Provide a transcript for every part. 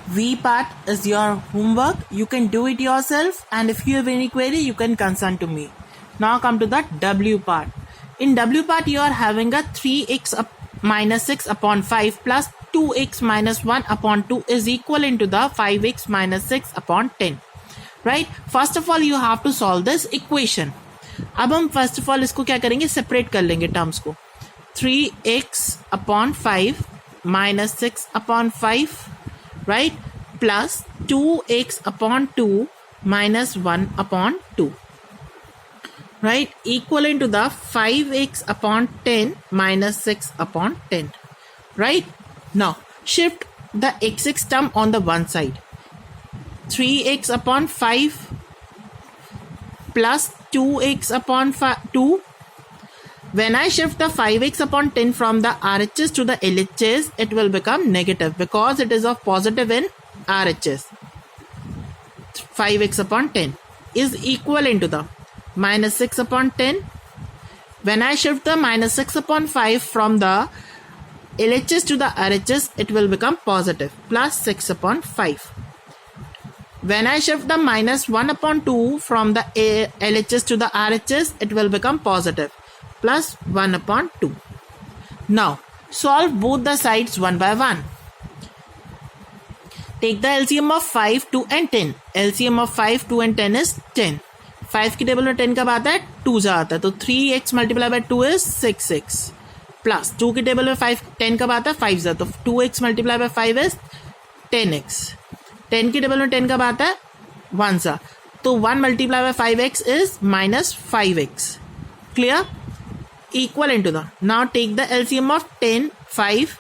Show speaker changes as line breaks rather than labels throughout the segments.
V part is your homework. You can do it yourself, and if you have any query, you can consult to me. Now come to the W part. In W part, you are having a 3x minus 6 upon 5 plus 2x minus 1 upon 2 is equal into the 5x minus 6 upon 10. Right? First of all, you have to solve this equation. अब हम first of all इसको क्या करेंगे, separate कर लेंगे terms को. 3x upon 5 minus 6 upon 5, right, plus 2x upon 2 minus 1 upon 2, right, equivalent to the 5x upon 10 minus 6 upon 10, right. Now shift the x term on the one side. 3x upon 5 plus 2x upon 2. When I shift the 5x upon 10 from the RHS to the LHS, it will become negative because it is of positive in RHS. 5x upon 10 is equivalent to the minus 6 upon 10. When I shift the minus 6 upon 5 from the LHS to the RHS, it will become positive, plus 6 upon 5. When I shift the minus 1 upon 2 from the LHS to the RHS, it will become positive, plus 1 upon 2. Now solve both the sides one by one. Take the LCM of 5, 2 and 10. LCM of 5, 2 and 10 is 10. 5 की table में 10 कब आता है, 2 जा आता है, तो 3x multiply by 2 is 6x, plus 2 की टेबल में 5 10 कब आता है, 5 जा, तो 2x multiply by 5 is 10x. 10 की टेबल में 10 कब आता है, 1 जा, तो 1 multiply by 5x is minus 5x. Clear? Equivalent to the, now take the LCM of 10, 5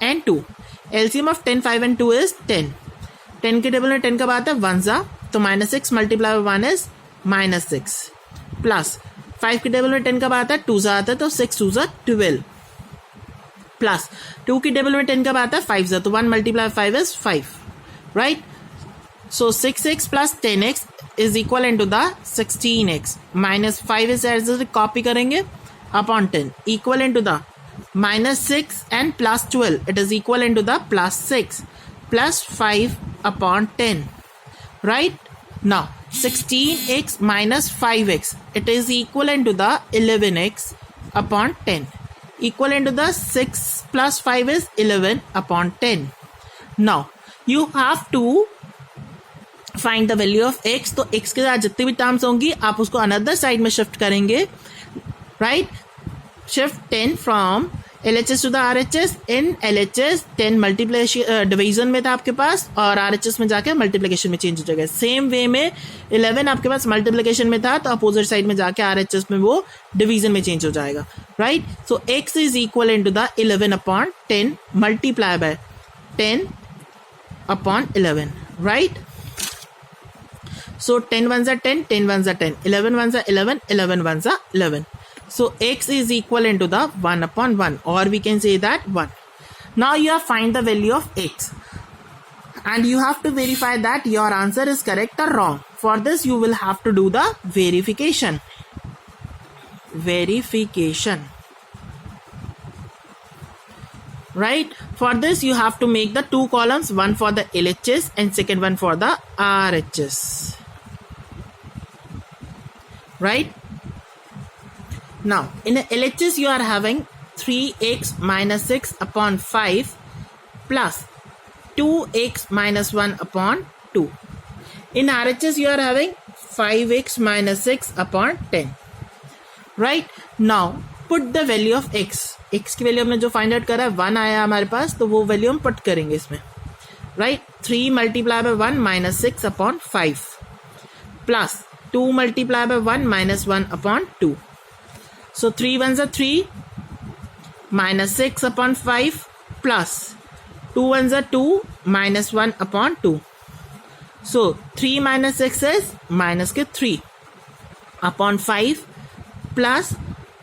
and 2. LCM of 10, 5 and 2 is 10. 10 की टेबल में 10 कब आता है, 1 जा, तो minus 6 multiply by 1 is minus 6, plus 5 की टेबल में 10 कब आता है, 2 जा आता है, तो 6 2 जा 12, प्लस 2 की टेबल में 10 कब आता है, 5 जा, तो 1 multiply 5 is 5, right. So 6x plus 10x is equal to the 16x minus 5 is as copy करेंगे upon 10 equivalent to the minus 6 and plus 12, it is equivalent to the plus 6 plus 5 upon 10, right. Now 16x minus 5x, it is equivalent to the 11x upon 10, equivalent to the 6 plus 5 is 11 upon 10. Now you have to find the value of x. तो x के साथ जितनी भी terms होंगी आप उसको another side में shift करेंगे, right. Shift 10 from LHS to the RHS. In LHS 10 multiplication division में था आपके पास, और RHS में जाके मल्टीप्लिकेशन में चेंज हो जाएगा. सेम वे में 11 आपके पास मल्टीप्लिकेशन में था, तो अपोजिट साइड में जाके RHS में वो डिवीजन में चेंज हो जाएगा, right. So x is equal into the 11 upon 10 multiply by 10 upon 11, right. So 10 ones are 10, 10 ones are 10, 11 ones are 11, 11 ones are 11. So x is equal to the 1 upon 1, or we can say that 1. Now you have find the value of x, and you have to verify that your answer is correct or wrong. For this you will have to do the verification. Right. For this you have to make the two columns, one for the LHS and second one for the RHS, right. Now in the LHS you are having 3x minus 6 upon 5 plus 2x minus 1 upon 2. In RHS you are having 5x minus 6 upon 10, right. Now put the value of x. x की value हमने जो find out करा है 1 आया हमारे पास, तो वो value हम पुट करेंगे इसमें, right. 3 multiply by 1 minus 6 upon 5 plus 2 multiply by 1 minus 1 upon 2. So 3 ones are 3 minus 6 upon 5 plus 2 ones are 2 minus 1 upon 2. So 3 minus 6 is minus के 3 upon 5 plus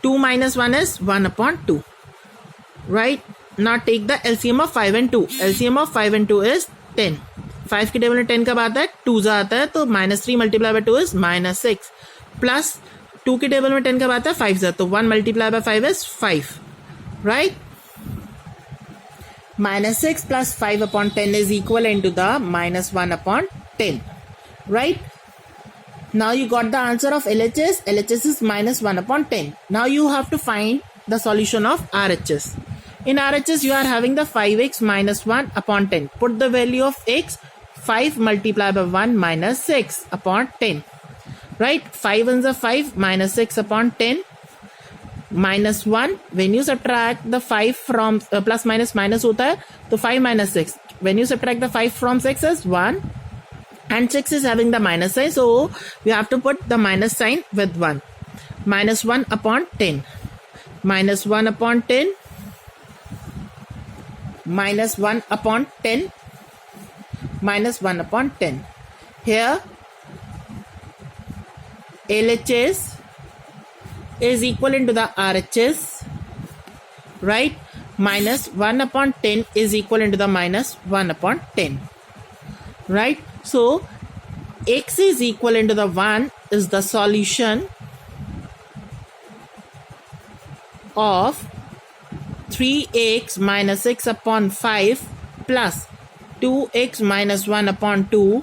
2 minus 1 is 1 upon 2, right. Now take the LCM of 5 and 2. LCM of 5 and 2 is 10. 5 की table में 10 कब आता है, 2 जा आता है, तो minus 3 multiply by 2 is minus 6, plus 2 की टेबल में 10 कब आता है, 5 जा, तो 1 multiply by 5 is 5, right. minus 6 plus 5 upon 10 is equivalent to the minus 1 upon 10, right? Now you got the answer of LHS. LHS is minus 1 upon 10. Now you have to find the solution of RHS. In RHS you are having the 5x minus 1 upon 10. Put the value of x, 5 multiplied by 1 minus 6 upon 10, right? 5 ones are 5 minus 6 upon 10 minus 1. when you subtract the 5 from plus minus minus hota hai, तो 5 minus 6, when you subtract the 5 from 6 is 1 and 6 is having the minus sign, so we have to put the minus sign with 1. Minus 1 upon 10, minus 1 upon 10, minus 1 upon 10, minus 1 upon 10. Here LHS is equivalent to the RHS, right? Minus 1 upon 10 is equivalent to the minus 1 upon 10, right? So x is equivalent to the 1 is the solution of 3x minus 6 upon 5 plus 2x minus 1 upon 2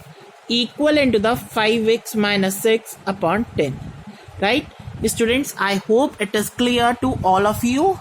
equivalent to the 5x minus 6 upon 10, right? Students, I hope it is clear to all of you.